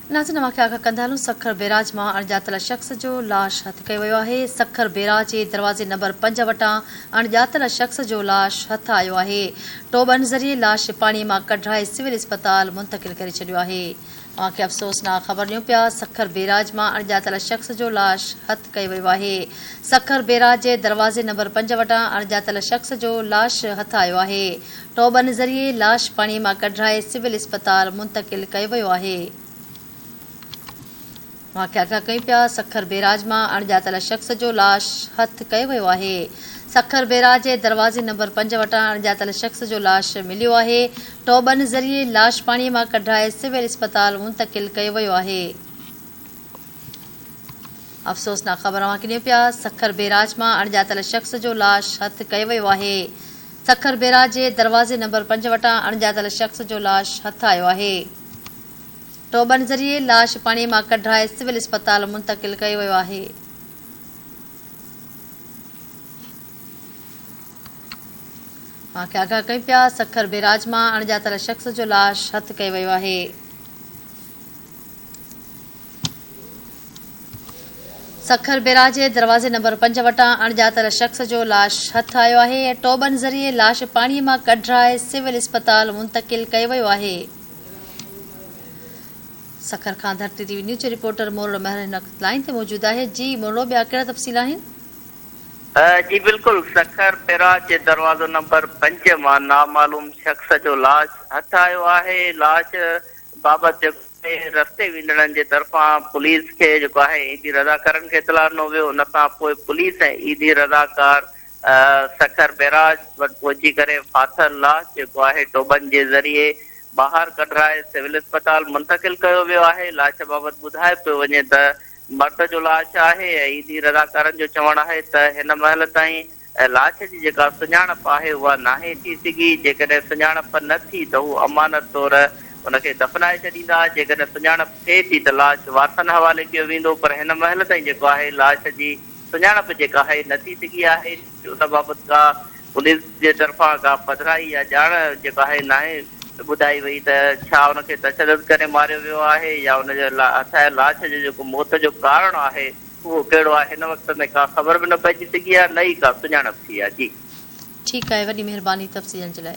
नाज़रीन मूंखे आगाह कंदा हलूं सखर बैराज मां अणॼातल शख़्स जो लाश हथ कयो वियो आहे। सखर बैराज जे दरवाज़े नंबर 5 वटां अणॼातल शख़्स जो लाश हथ आयो आहे। टोबन ज़रिए लाश पाणीअ मां कढाए सिविल अस्पताल मुंतक़िल करे छॾियो आहे। मूंखे अफ़सोसनाक ख़बर ॾियूं पिया सखर बैराज मां अणॼातल शख़्स जो लाश हथ कयो वियो आहे। सखर बैराज जे दरवाज़े नंबर 5 वटां अणॼातल शख़्स जो लाश हथ आयो आहे। टोबन ज़रिए लाश पाणीअ मां कढाए सिविल अस्पताल मुंतक़िल कयो वियो आहे। मूंखे आगाह कयूं पिया सखर बैराज मां अणॼातल शख़्स जो लाश हथ कयो वियो आहे। सखर बैराज जे दरवाज़े नंबर 5 वटां अणॼातल शख़्स जो लाश मिलियो आहे। टोबन ज़रिए लाश पाणीअ मां कढाए सिविल अस्पताल मुंतक़िल कयो वियो आहे। अफ़सोसनाक ख़बर मूंखे ॾियूं पिया सखर बैराज मां अणॼातल शख़्स जो लाश हथ कयो वियो आहे। सखर बैराज जे दरवाज़े नंबर 5 वटां अणॼातल शख़्स जो लाश हथ आयो आहे। टोबन ज़रिए लाश पाणीअ मां कढाए सिविल अस्पताल मुंतक़िल कयो वियो आहे। मूंखे आगाह कयूं पिया सखर बैराज मां अणॼातल शख़्स जो लाश हथ कयो वियो आहे। सखर बैराज जे दरवाज़े नंबर 5 वटां अणॼातल शख़्स जो लाश हथ आयो आहे। टोबन ज़रिए लाश पाणीअ मां कढाए सिविल अस्पताल मुंतक़िल कयो वियो आहे। सखर खां धरती टीवी न्यूज़ जो रिपोर्टर मोरो महर लाइन ते मौजूद आहे। जी मोरो ॿिया कहिड़ा तफ़सील आहिनि? जी बिल्कुल सखर बैराज जे दरवाज़ो नंबर 5 मां नामालूम शख़्स जो लाश हथ आयो आहे। लाश बाबति रस्ते विंदड़नि जे तरफ़ां पुलिस खे जेको आहे ईदी रज़ाकारनि खे इतला ॾिनो वियो। उन खां पोइ पुलिस ऐं ईदी रज़ाकार सखर बैराज वटि पहुची करे फाथल लाश जेको आहे टोबन जे ज़रिए ॿाहिरि कढाए सिविल अस्पताल मुंतक़िल कयो वियो आहे। लाश बाबति ॿुधाए पियो वञे त मर्द जो लाश आहे ऐं ईदी रज़ाकारनि जो चवणु आहे त हिन महिल ताईं लाश जी जेका सुञाणप आहे उहा नाहे थी सघी। जेकॾहिं सुञाणप न थी त हू अमानत तौर उनखे दफ़नाए छॾींदा। जेकॾहिं सुञाणप थिए थी त लाश वारसनि हवाले कयो वेंदो। पर हिन महिल ताईं जेको आहे लाश जी सुञाणप जेका आहे न थी सघी आहे। उन बाबति का पुलिस जे तरफ़ां का पधिराई या ॼाण जेका आहे नाहे ॿुधाई वई त छा उनखे तशदद करे मारियो वियो आहे या उनजे असांजे लाश जो जेको मौत जो कारण आहे उहो कहिड़ो आहे हिन वक़्त में का ख़बर बि न पइजी सघी आहे न ई का सुञाणप थी आहे। जी ठीकु आहे, वॾी महिरबानी तफ़सीलनि जे लाइ।